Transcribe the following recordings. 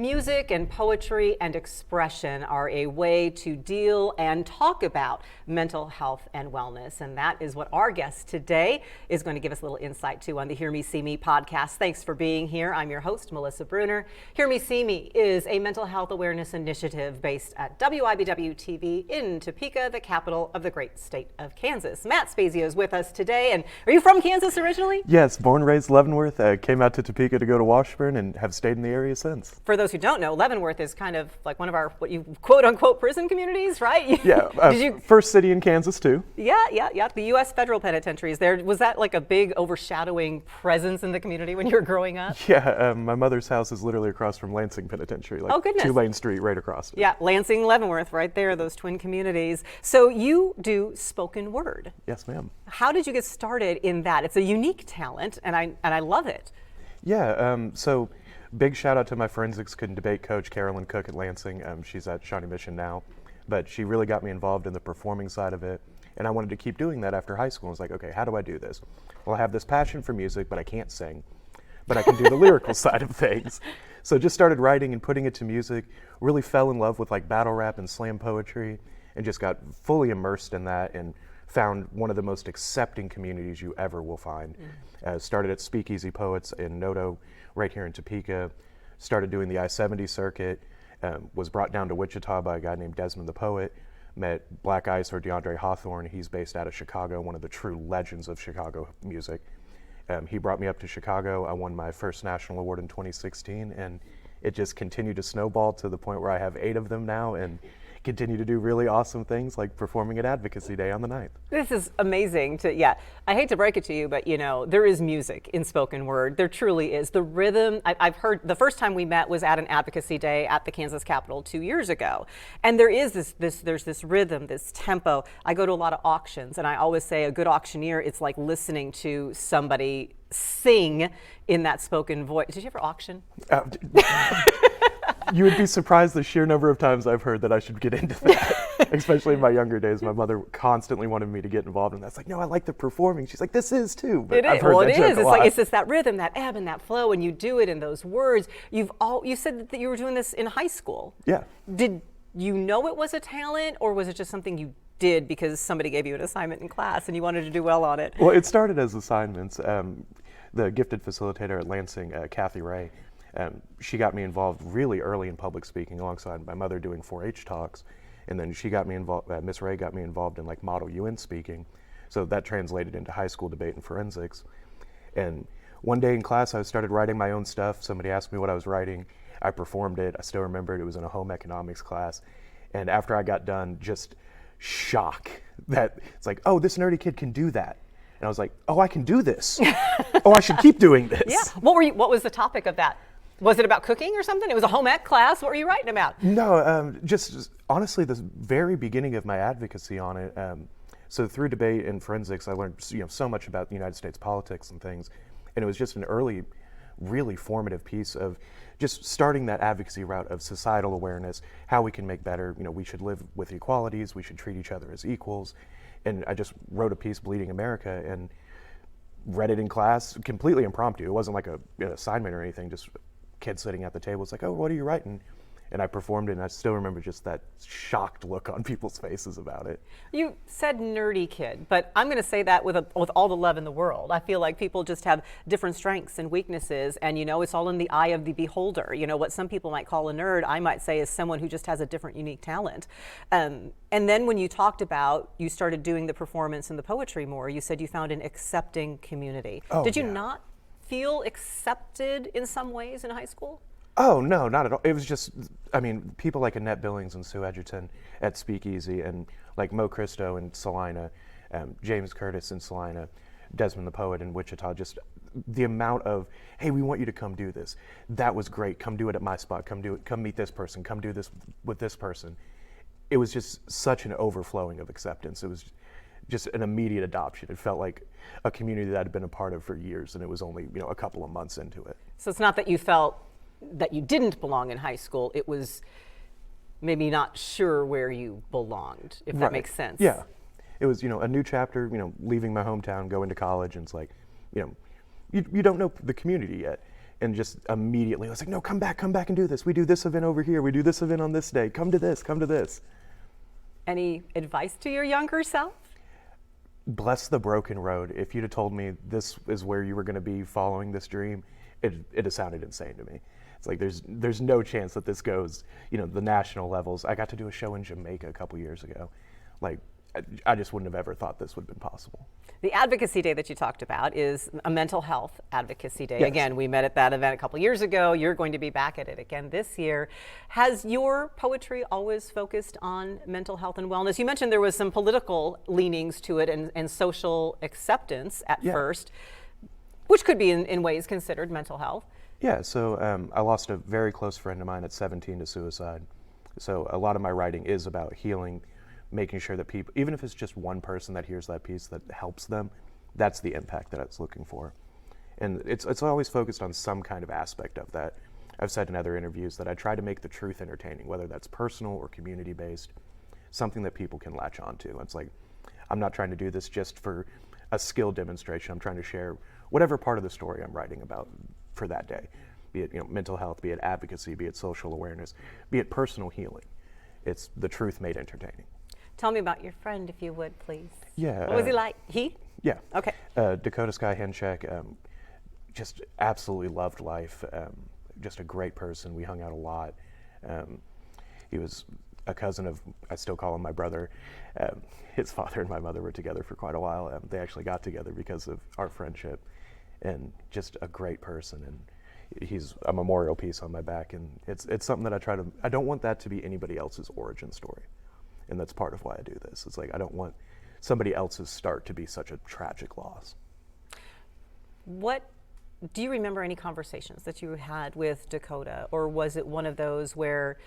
Music and poetry and expression are a way to deal and talk about mental health and wellness. And that is what our guest today is going to give us a little insight to on the Hear Me, See Me podcast. Thanks for being here. I'm your host, Melissa Bruner. Hear Me, See Me is a mental health awareness initiative based at WIBW TV in Topeka, the capital of the great state of Kansas. Matt Spezia is with us today. And are you from Kansas originally? Yes, born and raised Leavenworth. Came out to Topeka to go to Washburn and have stayed in the area since. For those who don't know, Leavenworth is kind of like one of our, what you quote unquote prison communities, right? Yeah, first city in Kansas too. Yeah. The U.S. federal penitentiaries there. Was that like a big overshadowing presence in the community when you were growing up? Yeah, my mother's house is literally across from Lansing Penitentiary, like oh, goodness. 2-lane street right across it. Yeah, Lansing, Leavenworth, right there, those twin communities. So you do spoken word. Yes, ma'am. How did you get started in that? It's a unique talent, and I love it. Yeah, so big shout out to my forensics and debate coach, Carolyn Cook at Lansing. She's at Shawnee Mission now, but she really got me involved in the performing side of it. And I wanted to keep doing that after high school. I was like, okay, how do I do this? Well, I have this passion for music, but I can't sing, but I can do the lyrical side of things. So just started writing and putting it to music, really fell in love with like battle rap and slam poetry, and just got fully immersed in that and found one of the most accepting communities you ever will find. Started at Speakeasy Poets in Noto, right here in Topeka. Started doing the I-70 circuit, was brought down to Wichita by a guy named Desmond the Poet. Met Black Ice or DeAndre Hawthorne. He's based out of Chicago, one of the true legends of Chicago music. He brought me up to Chicago. I won my first national award in 2016, and it just continued to snowball to the point where I have 8 of them now and continue to do really awesome things like performing at Advocacy Day on the 9th. This is amazing I hate to break it to you, but there is music in spoken word. There truly is. The rhythm, I've heard, the first time we met was at an Advocacy Day at the Kansas Capitol 2 years ago. And there is there's this rhythm, this tempo. I go to a lot of auctions, and I always say a good auctioneer, it's like listening to somebody sing in that spoken voice. Did you ever auction? You would be surprised the sheer number of times I've heard that I should get into that, especially in my younger days. My mother constantly wanted me to get involved in that. It's like, no, I like the performing. She's like, this is too. But I've heard that joke a lot. It's just that rhythm, that ebb and that flow, and you do it in those words. You said that you were doing this in high school. Yeah. Did you know it was a talent, or was it just something you did because somebody gave you an assignment in class and you wanted to do well on it? Well, it started as assignments. The gifted facilitator at Lansing, Kathy Ray, she got me involved really early in public speaking alongside my mother doing 4-H talks. And then she got me involved, Miss Ray got me involved in like Model UN speaking. So that translated into high school debate and forensics. And one day in class, I started writing my own stuff. Somebody asked me what I was writing. I performed it. I still remember it. It was in a home economics class. And after I got done, just shock that it's like, oh, this nerdy kid can do that. And I was like, oh, I can do this. Oh, I should keep doing this. Yeah. What was the topic of that? Was it about cooking or something? It was a home ec class. What were you writing about? No, just honestly, the very beginning of my advocacy on it. So through debate and forensics, I learned so much about the United States politics and things, and it was just an early, really formative piece of just starting that advocacy route of societal awareness, how we can make better. We should live with equalities. We should treat each other as equals. And I just wrote a piece, Bleeding America, and read it in class, completely impromptu. It wasn't like an assignment or anything, just kid sitting at the table. It's like, oh, what are you writing? And I performed it, and I still remember just that shocked look on people's faces about it. You said nerdy kid, but I'm going to say that with all the love in the world. I feel like people just have different strengths and weaknesses, and it's all in the eye of the beholder. What some people might call a nerd, I might say is someone who just has a different, unique talent. And then when you talked about, you started doing the performance and the poetry more, you said you found an accepting community. Oh, Did you not feel accepted in some ways in high school? Oh, no, not at all. It was just, people like Annette Billings and Sue Edgerton at Speakeasy, and like Mo Christo in Salina, James Curtis in Salina, Desmond the Poet in Wichita, just the amount of, hey, we want you to come do this. That was great. Come do it at my spot. Come do it. Come meet this person. Come do this with this person. It was just such an overflowing of acceptance. It was just an immediate adoption. It felt like a community that I'd been a part of for years, and it was only, a couple of months into it. So it's not that you felt that you didn't belong in high school, it was maybe not sure where you belonged, if that makes sense. Yeah. It was, a new chapter, leaving my hometown, going to college, and it's like, you don't know the community yet. And just immediately I was like, no, come back and do this. We do this event over here. We do this event on this day. Come to this, come to this. Any advice to your younger self? Bless the broken road. If you'd have told me this is where you were going to be following this dream, it has sounded insane to me. It's like there's no chance that this goes, the national levels. I got to do a show in Jamaica a couple years ago. Like, I just wouldn't have ever thought this would have been possible. The Advocacy Day that you talked about is a Mental Health Advocacy Day. Yes. Again, we met at that event a couple years ago. You're going to be back at it again this year. Has your poetry always focused on mental health and wellness? You mentioned there was some political leanings to it and social acceptance at first, which could be in ways considered mental health. Yeah, so I lost a very close friend of mine at 17 to suicide. So a lot of my writing is about healing, making sure that people, even if it's just one person that hears that piece that helps them, that's the impact that I was looking for. And it's always focused on some kind of aspect of that. I've said in other interviews that I try to make the truth entertaining, whether that's personal or community-based, something that people can latch onto. It's like, I'm not trying to do this just for a skill demonstration. I'm trying to share whatever part of the story I'm writing about for that day, be it mental health, be it advocacy, be it social awareness, be it personal healing. It's the truth made entertaining. Tell me about your friend, if you would, please. Yeah. What was he like? He? Yeah. Okay. Dakota Sky Henchek, just absolutely loved life. Just a great person. We hung out a lot. He was a cousin of, I still call him my brother. His father and my mother were together for quite a while. They actually got together because of our friendship. And just a great person. And he's a memorial piece on my back. And it's something that I don't want that to be anybody else's origin story. And that's part of why I do this. It's like, I don't want somebody else's start to be such a tragic loss. Do you remember any conversations that you had with Dakota, or was it one of those where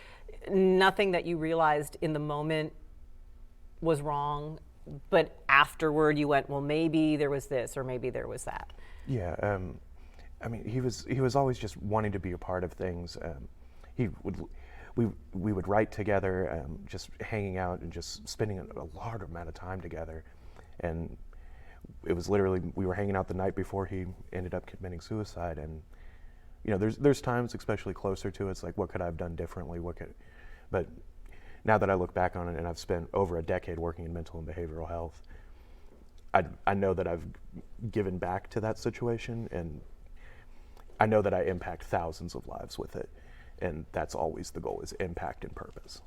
nothing that you realized in the moment was wrong, but afterward you went, well, maybe there was this or maybe there was that? Yeah, I mean, he was always just wanting to be a part of things. We would write together, just hanging out and just spending a large amount of time together. And it was literally, we were hanging out the night before he ended up committing suicide. And, there's times, especially closer to it, it's like, what could I have done differently? But now that I look back on it, and I've spent over a decade working in mental and behavioral health, I know that I've given back to that situation, and I know that I impact thousands of lives with it. And that's always the goal, is impact and purpose.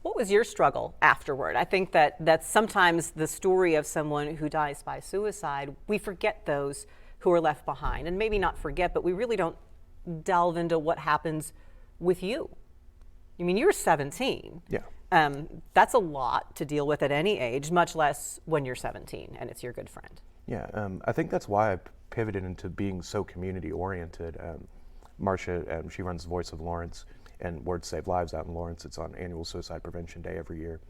What was your struggle afterward? I think that sometimes the story of someone who dies by suicide, we forget those who are left behind. And maybe not forget, but we really don't delve into what happens with you. I mean, you're 17. Yeah. That's a lot to deal with at any age, much less when you're 17 and it's your good friend. Yeah, I think that's why I pivoted into being so community-oriented. Marcia, she runs Voice of Lawrence and Words Save Lives out in Lawrence. It's on annual Suicide Prevention Day every year.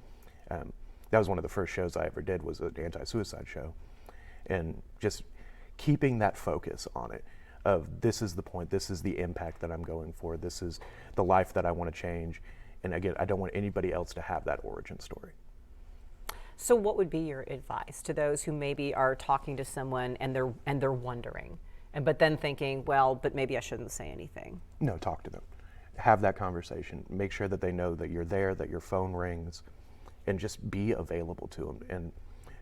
That was one of the first shows I ever did, was an anti-suicide show. And just keeping that focus on it, of this is the point, this is the impact that I'm going for, this is the life that I want to change. And again, I don't want anybody else to have that origin story. So what would be your advice to those who maybe are talking to someone and they're wondering, but then thinking, well, but maybe I shouldn't say anything? No, talk to them. Have that conversation. Make sure that they know that you're there, that your phone rings, and just be available to them. And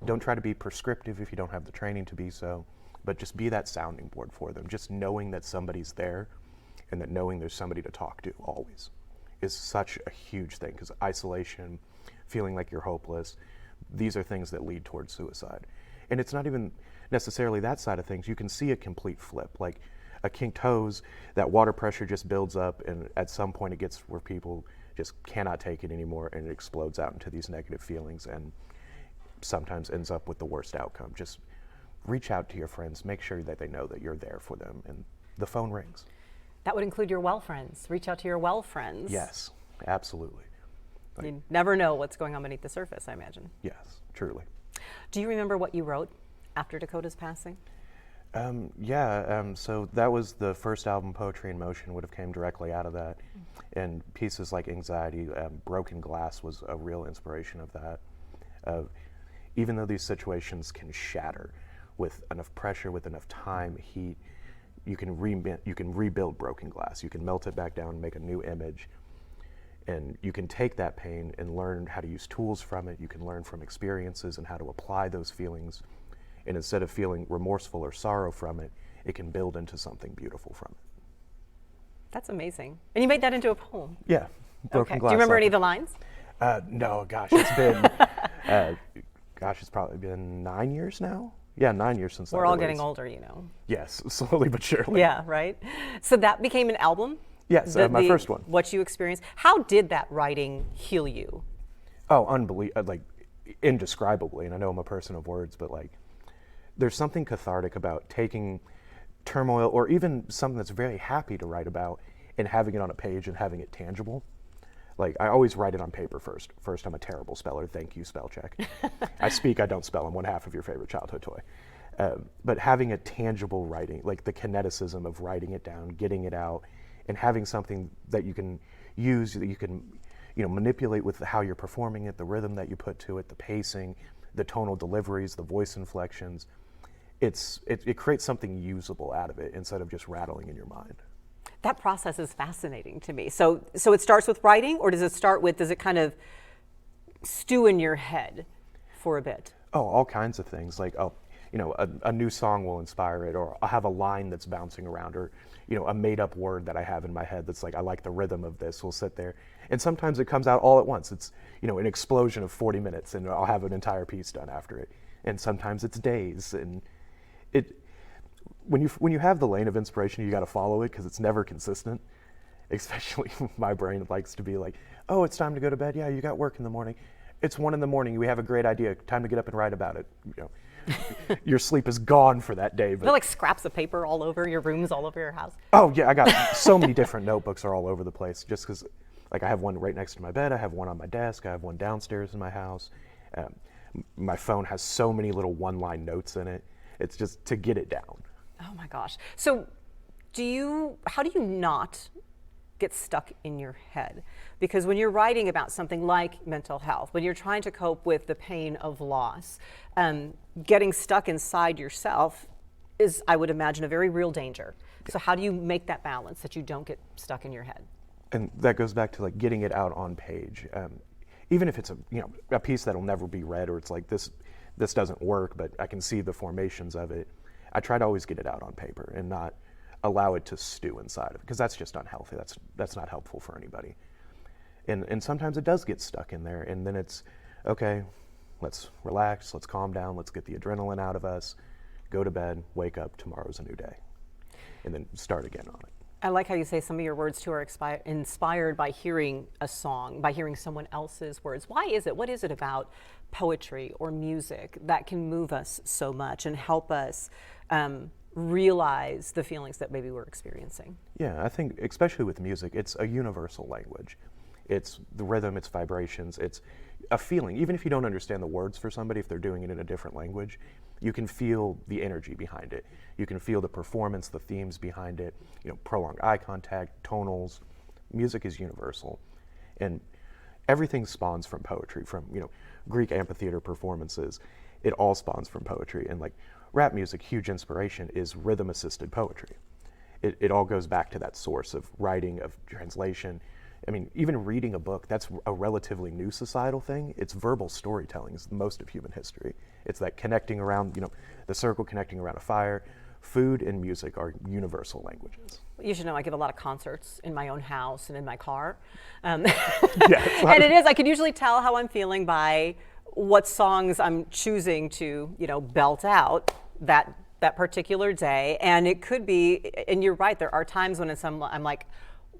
don't try to be prescriptive if you don't have the training to be so, but just be that sounding board for them. Just knowing that somebody's there and that knowing there's somebody to talk to always is such a huge thing, because isolation, feeling like you're hopeless, these are things that lead towards suicide. And it's not even necessarily that side of things. You can see a complete flip. Like a kinked hose, that water pressure just builds up, and at some point it gets where people just cannot take it anymore, and it explodes out into these negative feelings, and sometimes ends up with the worst outcome. Just reach out to your friends, make sure that they know that you're there for them, and the phone rings. That would include your well friends. Reach out to your well friends. Yes, absolutely. You never know what's going on beneath the surface, I imagine. Yes, truly. Do you remember what you wrote after Dakota's passing? So that was the first album, Poetry in Motion, would have came directly out of that. And pieces like Anxiety, Broken Glass was a real inspiration of that. Even though these situations can shatter with enough pressure, with enough time, heat, you can rebuild broken glass. You can melt it back down and make a new image. And you can take that pain and learn how to use tools from it. You can learn from experiences and how to apply those feelings. And instead of feeling remorseful or sorrow from it, it can build into something beautiful from it. That's amazing. And you made that into a poem. Yeah. Broken Okay. glass. Do you remember any opera. of the lines? No, gosh, it's been, it's probably been 9 years now. Yeah, 9 years since We're that all release. getting older, you know. Yes, slowly but surely. Yeah, right? So that became an album? Yes, my first one. What you experienced. How did that writing heal you? Oh, like indescribably. And I know I'm a person of words, but like, there's something cathartic about taking turmoil or even something that's very happy to write about and having it on a page and having it tangible. Like, I always write it on paper first. First, I'm a terrible speller. Thank you, spell check. I speak, I don't spell. I'm one half of your favorite childhood toy. But having a tangible writing, like the kineticism of writing it down, getting it out, and having something that you can use, that you can, manipulate with how you're performing it, the rhythm that you put to it, the pacing, the tonal deliveries, the voice inflections. It creates something usable out of it instead of just rattling in your mind. That process is fascinating to me. So it starts with writing, or does it kind of stew in your head for a bit? Oh, all kinds of things. Like, a new song will inspire it, or I'll have a line that's bouncing around, or, a made-up word that I have in my head that's like, I like the rhythm of this, will sit there. And sometimes it comes out all at once. It's, an explosion of 40 minutes, and I'll have an entire piece done after it. And sometimes it's days, and when you have the lane of inspiration, you got to follow it because it's never consistent. Especially my brain likes to be like, oh, it's time to go to bed. Yeah, you got work in the morning. It's 1 a.m. We have a great idea. Time to get up and write about it. Your sleep is gone for that day. But There are like scraps of paper all over your rooms, all over your house. oh yeah, I got so many different notebooks are all over the place. Just because, like, I have one right next to my bed. I have one on my desk. I have one downstairs in my house. My phone has so many little one-line notes in it. It's just to get it down. Oh my gosh. So how do you not get stuck in your head? Because when you're writing about something like mental health, when you're trying to cope with the pain of loss, getting stuck inside yourself is, I would imagine, a very real danger. So how do you make that balance that you don't get stuck in your head? And that goes back to like getting it out on page. Even if it's a piece that'll never be read, or it's like this doesn't work, but I can see the formations of it. I try to always get it out on paper and not allow it to stew inside of it, because that's just unhealthy. That's not helpful for anybody. And sometimes it does get stuck in there, and then it's, okay, let's relax, let's calm down, let's get the adrenaline out of us, go to bed, wake up, tomorrow's a new day, and then start again on it. I like how you say some of your words too are inspired by hearing a song, by hearing someone else's words. Why is it? What is it about poetry or music that can move us so much and help us realize the feelings that maybe we're experiencing? Yeah, I think especially with music, it's a universal language. It's the rhythm, it's vibrations, it's a feeling. Even if you don't understand the words for somebody, if they're doing it in a different language, you can feel the energy behind it. You can feel the performance, the themes behind it, prolonged eye contact, tonals. Music is universal. And everything spawns from poetry, from, Greek amphitheater performances. It all spawns from poetry. And like rap music, huge inspiration is rhythm-assisted poetry. It all goes back to that source of writing, of translation. I mean, even reading a book, that's a relatively new societal thing. It's verbal storytelling is most of human history. It's that connecting around, the circle connecting around a fire. Food and music are universal languages. You should know I give a lot of concerts in my own house and in my car. Yeah, And I can usually tell how I'm feeling by what songs I'm choosing to, belt out that particular day. And it could be, and you're right, there are times when I'm like,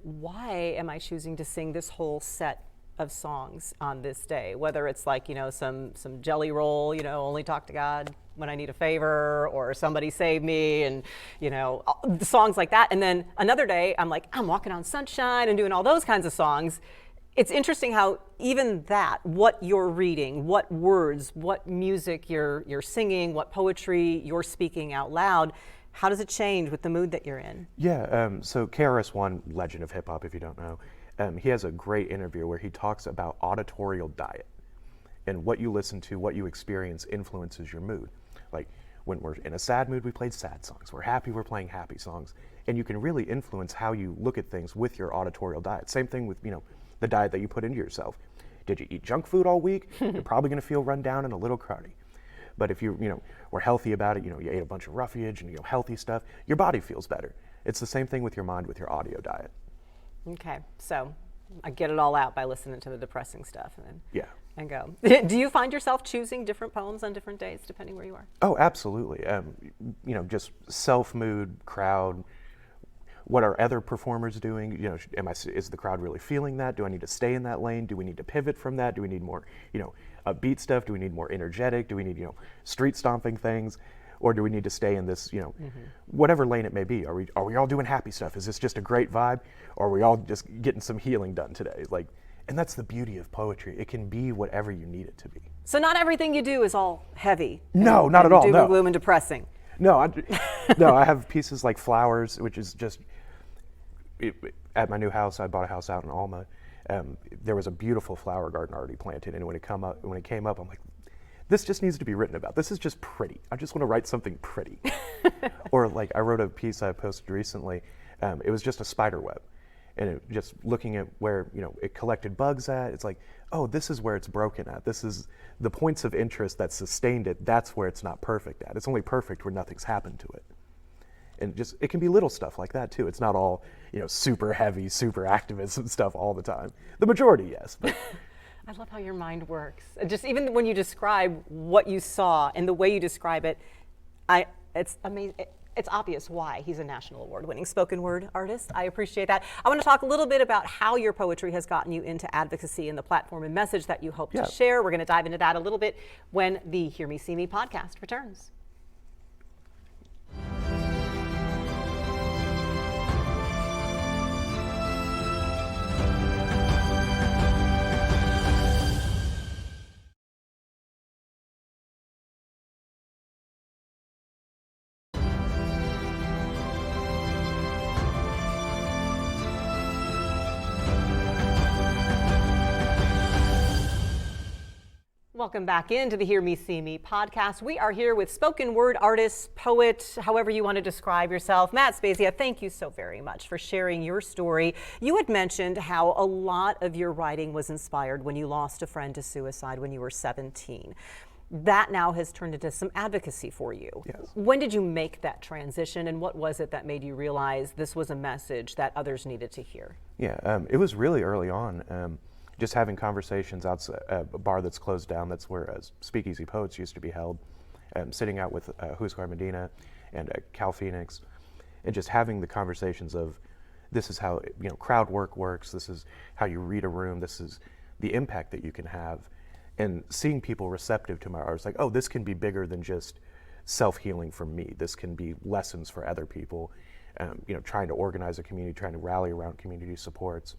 why am I choosing to sing this whole set of songs on this day? Whether it's like, some Jelly Roll, Only Talk to God When I Need a Favor, or Somebody Save Me, and, songs like that. And then another day, I'm like, I'm Walking on Sunshine and doing all those kinds of songs. It's interesting how even that, what you're reading, what words, what music you're singing, what poetry you're speaking out loud, how does it change with the mood that you're in? Yeah, so KRS-One, legend of hip hop, if you don't know, he has a great interview where he talks about auditorial diet, and what you listen to, what you experience influences your mood. Like When we're in a sad mood, we played sad songs. We're happy, we're playing happy songs. And you can really influence how you look at things with your auditorial diet. Same thing with, the diet that you put into yourself. Did you eat junk food all week? You're probably going to feel run down and a little crowdy. But if you were healthy about it, you ate a bunch of roughage and healthy stuff, your body feels better. It's the same thing with your mind, with your audio diet. Okay, so I get it all out by listening to the depressing stuff and go. Do you find yourself choosing different poems on different days, depending where you are? Oh, absolutely. Just self, mood, crowd. What are other performers doing? Is the crowd really feeling that? Do I need to stay in that lane? Do we need to pivot from that? Do we need more, upbeat stuff? Do we need more energetic? Do we need, street stomping things? Or do we need to stay in this, whatever lane it may be? Are we all doing happy stuff? Is this just a great vibe? Or are we all just getting some healing done today? And that's the beauty of poetry. It can be whatever you need it to be. So not everything you do is all heavy. No, not at all. Doom no. and gloom and depressing. No, I have pieces like Flowers, which is just, at my new house, I bought a house out in Alma. There was a beautiful flower garden already planted, and when it came up, I'm like, this just needs to be written about. This is just pretty. I just want to write something pretty. Or I wrote a piece I posted recently. It was just a spider web, and just looking at where it collected bugs at. It's like, oh, this is where it's broken at. This is the points of interest that sustained it. That's where it's not perfect at. It's only perfect where nothing's happened to it. And just it can be little stuff like that too. It's not all super heavy, super activism stuff all the time. The majority, yes. But I love how your mind works. Just even when you describe what you saw and the way you describe it, it's amazing. It's obvious why he's a national award-winning spoken word artist. I appreciate that. I want to talk a little bit about how your poetry has gotten you into advocacy and the platform and message that you hope to share. We're going to dive into that a little bit when the Hear Me, See Me podcast returns. Welcome back into the Hear Me, See Me podcast. We are here with spoken word artist, poet, however you want to describe yourself, Matt Spezia. Thank you so very much for sharing your story. You had mentioned how a lot of your writing was inspired when you lost a friend to suicide when you were 17. That now has turned into some advocacy for you. Yes. When did you make that transition, and what was it that made you realize this was a message that others needed to hear? Yeah, it was really early on. Just having conversations outside a bar that's closed down. That's where Speakeasy Poets used to be held. Sitting out with Huskar Medina and Cal Phoenix, and just having the conversations of, this is how crowd work works. This is how you read a room. This is the impact that you can have, and seeing people receptive to my art. It's like, oh, this can be bigger than just self-healing for me. This can be lessons for other people. Trying to organize a community, trying to rally around community supports,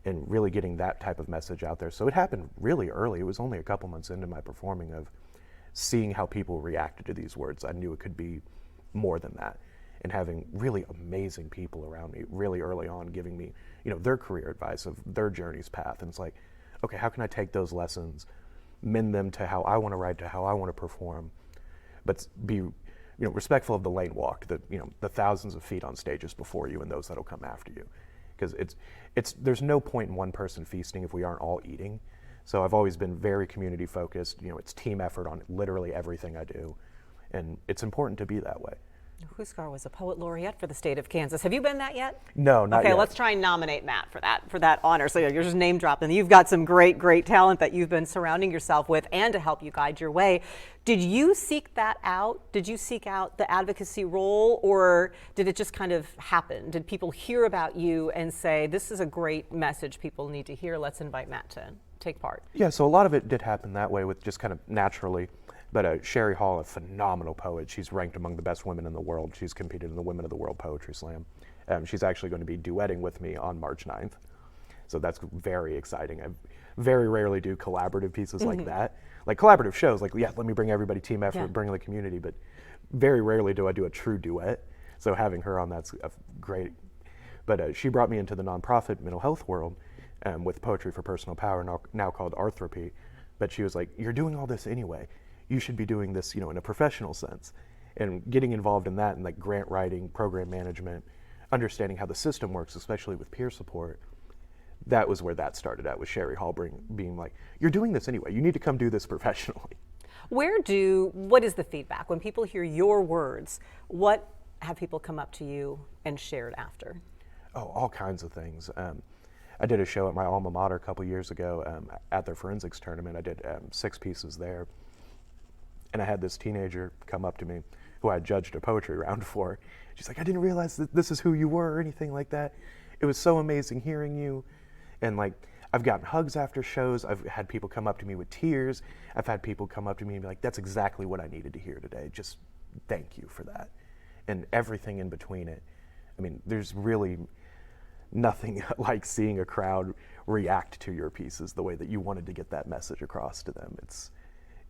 and really getting that type of message out there. So it happened really early. It was only a couple months into my performing of seeing how people reacted to these words. I knew it could be more than that. And having really amazing people around me really early on giving me, their career advice of their journey's path. And it's like, okay, how can I take those lessons, mend them to how I want to write, to how I want to perform, but be respectful of the lane walked, the thousands of feet on stages before you and those that'll come after you. Because there's no point in one person feasting if we aren't all eating. So I've always been very community focused. It's team effort on literally everything I do, and it's important to be that way. Huskar was a poet laureate for the state of Kansas. Have you been that yet? No, not yet. Okay, let's try and nominate Matt for that honor. So you're just name dropping. You've got some great talent that you've been surrounding yourself with, and to help you guide your way. Did you seek that out? Did you seek out the advocacy role, or did it just kind of happen? Did people hear about you and say, this is a great message people need to hear, let's invite Matt to take part? Yeah, so a lot of it did happen that way, with just kind of naturally. But Sherry Hall, a phenomenal poet, she's ranked among the best women in the world. She's competed in the Women of the World Poetry Slam. She's actually going to be duetting with me on March 9th. So that's very exciting. I very rarely do collaborative pieces like that. Like collaborative shows, let me bring everybody, team effort, bring the community, but very rarely do I do a true duet. So having her on, that's great. But she brought me into the nonprofit mental health world with Poetry for Personal Power, now called Arthropy. But she was like, you're doing all this anyway. you should be doing this, in a professional sense. And getting involved in that and like grant writing, program management, understanding how the system works, especially with peer support, that was where that started at, with Sherry Hall being like, you're doing this anyway, you need to come do this professionally. What is the feedback? When people hear your words, what have people come up to you and shared after? Oh, all kinds of things. I did a show at my alma mater a couple years ago at their forensics tournament. I did 6 pieces there. And I had this teenager come up to me who I judged a poetry round for. She's like, I didn't realize that this is who you were or anything like that. It was so amazing hearing you. And like, I've gotten hugs after shows. I've had people come up to me with tears. I've had people come up to me and be like, that's exactly what I needed to hear today. Just thank you for that. And everything in between it. I mean, there's really nothing like seeing a crowd react to your pieces the way that you wanted to get that message across to them.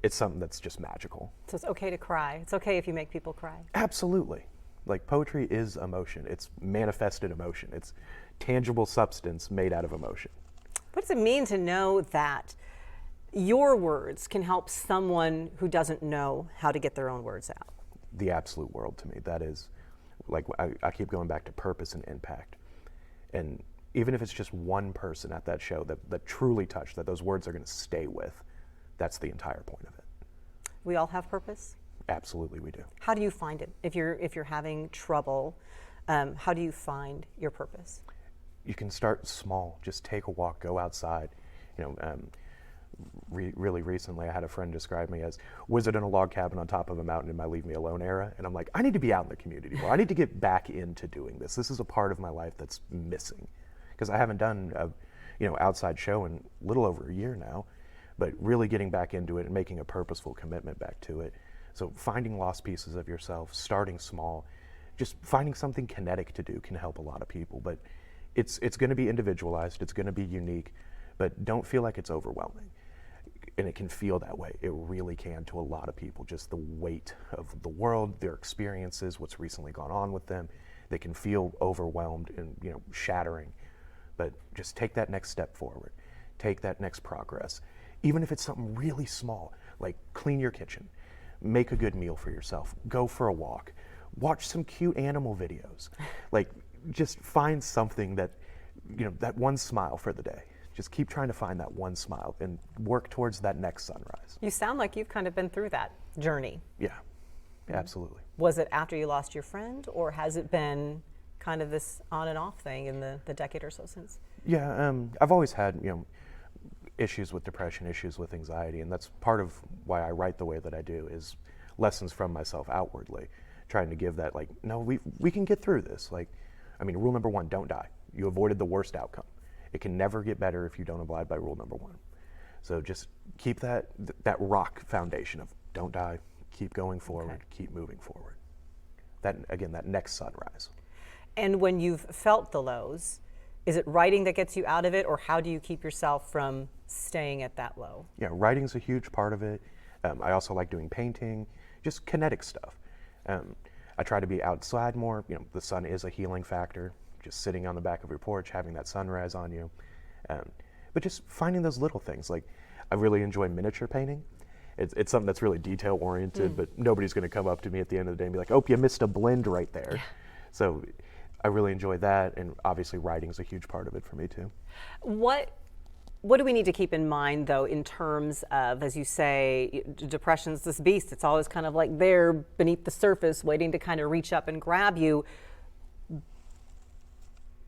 It's something that's just magical. So it's okay to cry. It's okay if you make people cry. Absolutely. Like, poetry is emotion. It's manifested emotion. It's tangible substance made out of emotion. What does it mean to know that your words can help someone who doesn't know how to get their own words out? The absolute world to me. That is, like, I keep going back to purpose and impact. And even if it's just one person at that show that truly touched, that those words are going to stay with, that's the entire point of it. We all have purpose? Absolutely we do. How do you find it? If you're having trouble, how do you find your purpose? You can start small. Just take a walk, go outside. Really recently I had a friend describe me as wizard in a log cabin on top of a mountain in my leave me alone era. And I'm like, I need to be out in the community more. I need to get back into doing this. This is a part of my life that's missing. Because I haven't done a outside show in a little over a year now. But really getting back into it and making a purposeful commitment back to it. So finding lost pieces of yourself, starting small, just finding something kinetic to do can help a lot of people. But it's going to be individualized, it's going to be unique, but don't feel like it's overwhelming. And it can feel that way. It really can to a lot of people. Just the weight of the world, their experiences, what's recently gone on with them. They can feel overwhelmed and shattering. But just take that next step forward. Take that next progress. Even if it's something really small, like clean your kitchen, make a good meal for yourself, go for a walk, watch some cute animal videos. Like, just find something that, that one smile for the day. Just keep trying to find that one smile and work towards that next sunrise. You sound like you've kind of been through that journey. Yeah, absolutely. Was it after you lost your friend, or has it been kind of this on and off thing in the decade or so since? Yeah, I've always had, issues with depression, issues with anxiety, and that's part of why I write the way that I do, is lessons from myself outwardly, trying to give that, like, no, we can get through this. Like, rule number 1, don't die. You avoided the worst outcome. It can never get better if you don't abide by rule number 1. So just keep that rock foundation of don't die, keep going forward, keep moving forward. That, again, that next sunrise. And when you've felt the lows, is it writing that gets you out of it, or how do you keep yourself from staying at that low? Yeah, writing's a huge part of it. I also like doing painting, just kinetic stuff. I try to be outside more. The sun is a healing factor. Just sitting on the back of your porch, having that sunrise on you. But just finding those little things. Like, I really enjoy miniature painting. It's something that's really detail oriented, but nobody's going to come up to me at the end of the day and be like, oh, you missed a blend right there. Yeah. So I really enjoy that, and obviously writing is a huge part of it for me too. What do we need to keep in mind, though, in terms of, as you say, depression's this beast. It's always kind of like there beneath the surface, waiting to kind of reach up and grab you.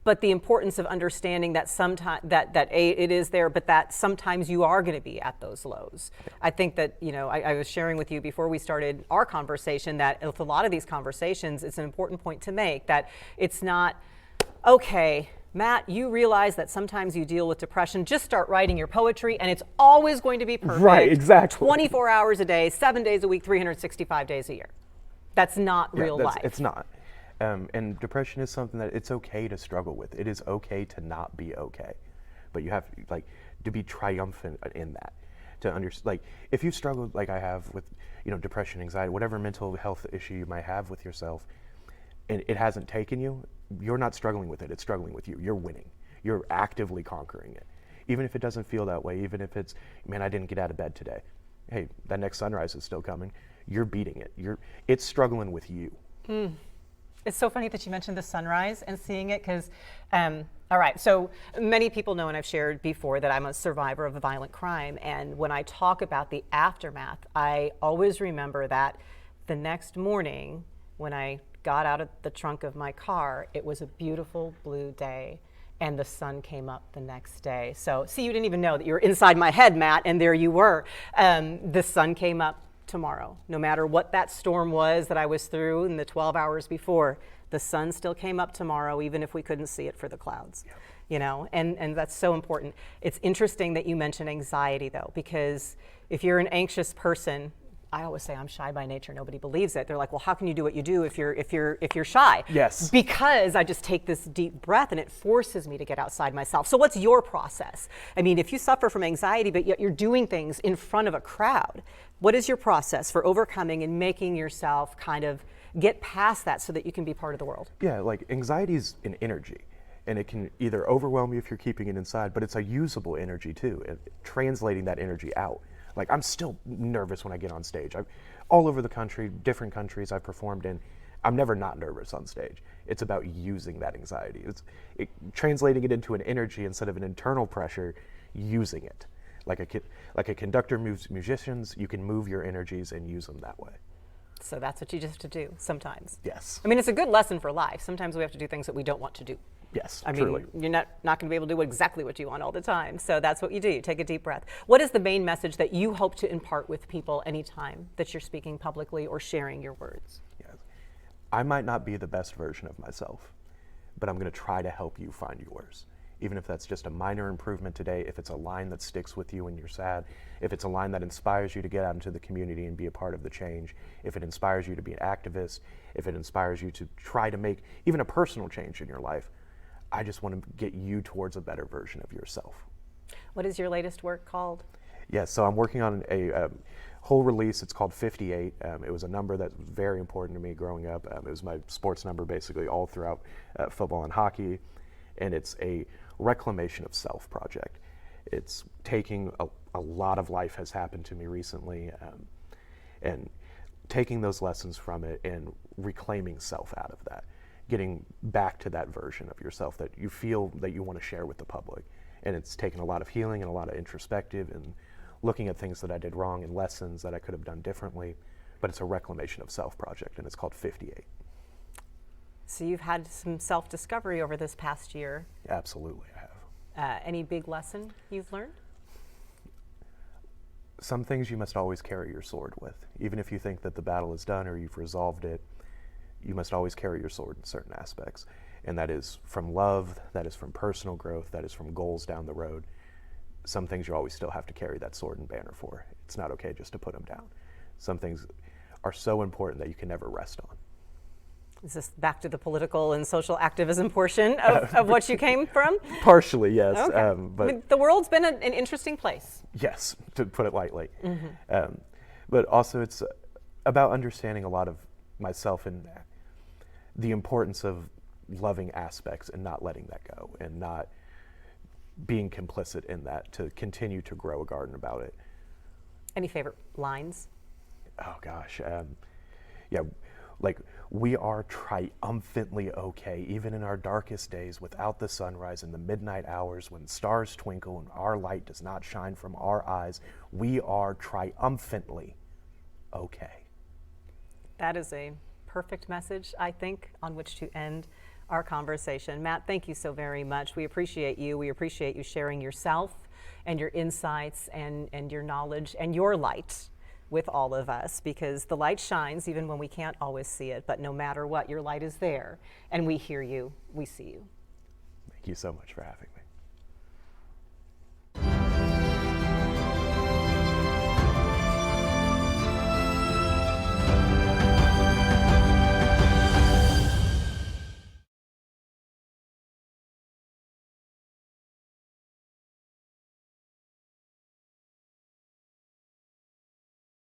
But the importance of understanding that sometimes it is there, but that sometimes you are going to be at those lows. Yeah. I think that, I was sharing with you before we started our conversation that with a lot of these conversations, it's an important point to make, that it's not, okay, Matt, you realize that sometimes you deal with depression, just start writing your poetry and it's always going to be perfect. Right, exactly. 24 hours a day, 7 days a week, 365 days a year. That's not real life. It's not. And depression is something that it's okay to struggle with. It is okay to not be okay. But you have to be triumphant in that. To understand, if you struggle like I have with, depression, anxiety, whatever mental health issue you might have with yourself, and it hasn't taken you, you're not struggling with it, it's struggling with you. You're winning. You're actively conquering it. Even if it doesn't feel that way, even if it's, man, I didn't get out of bed today. hey, that next sunrise is still coming. You're beating it. It's struggling with you. It's so funny that you mentioned the sunrise and seeing it because, all right, so many people know, and I've shared before, that I'm a survivor of a violent crime. And when I talk about the aftermath, I always remember that the next morning when I got out of the trunk of my car, it was a beautiful blue day. And the sun came up the next day. So, see, you didn't even know that you were inside my head, Matt, and there you were. The sun came up tomorrow. No matter what that storm was that I was through in the 12 hours before, the sun still came up tomorrow, even if we couldn't see it for the clouds. Yep. You know, and that's so important. It's interesting that you mention anxiety, though, because if you're an anxious person, I always say I'm shy by nature. Nobody believes it. They're like, well, how can you do what you do if you're shy? Yes. Because I just take this deep breath and it forces me to get outside myself. So what's your process? I mean, if you suffer from anxiety, but yet you're doing things in front of a crowd, what is your process for overcoming and making yourself kind of get past that so that you can be part of the world? Yeah, like anxiety is an energy. And it can either overwhelm you if you're keeping it inside, but it's a usable energy too, and translating that energy out. Like, I'm still nervous when I get on stage. All over the country, different countries I've performed in, I'm never not nervous on stage. It's about using that anxiety. Translating it into an energy instead of an internal pressure, using it. Like a conductor moves musicians, you can move your energies and use them that way. So that's what you just have to do sometimes. Yes. I mean, it's a good lesson for life. Sometimes we have to do things that we don't want to do. Yes, I truly. mean, you're not going to be able to do exactly what you want all the time. So that's what you do. You take a deep breath. What is the main message that you hope to impart with people anytime that you're speaking publicly or sharing your words? Yes. I might not be the best version of myself, but I'm going to try to help you find yours. Even if that's just a minor improvement today, if it's a line that sticks with you when you're sad, if it's a line that inspires you to get out into the community and be a part of the change, if it inspires you to be an activist, if it inspires you to try to make even a personal change in your life, I just want to get you towards a better version of yourself. What is your latest work called? Yes, so I'm working on a whole release. It's called 58. It was a number that was very important to me growing up. It was my sports number basically all throughout football and hockey. And it's a reclamation of self project. It's taking a lot of life has happened to me recently and taking those lessons from it and reclaiming self out of that. Getting back to that version of yourself that you feel that you want to share with the public. And it's taken a lot of healing and a lot of introspective and looking at things that I did wrong and lessons that I could have done differently. But it's a reclamation of self project, and it's called 58. So you've had some self-discovery over this past year. Absolutely, I have. Any big lesson you've learned? Some things you must always carry your sword with. Even if you think that the battle is done or you've resolved it, you must always carry your sword in certain aspects. And that is from love, that is from personal growth, that is from goals down the road. Some things you always still have to carry that sword and banner for. It's not okay just to put them down. Some things are so important that you can never rest on. Is this back to the political and social activism portion of what you came from? Partially, yes. Okay. But I mean, the world's been an interesting place. yes, to put it lightly. Mm-hmm. But also it's about understanding a lot of myself and the importance of loving aspects and not letting that go and not being complicit in that to continue to grow a garden about it. Any favorite lines? Oh gosh, yeah, like we are triumphantly okay, even in our darkest days, without the sunrise in the midnight hours when stars twinkle and our light does not shine from our eyes. We are triumphantly okay. That is a perfect message, I think, on which to end our conversation. Matt, thank you so very much. We appreciate you. We appreciate you sharing yourself and your insights and your knowledge and your light with all of us, because the light shines even when we can't always see it. But no matter what, your light is there, and we hear you, we see you. Thank you so much for having me.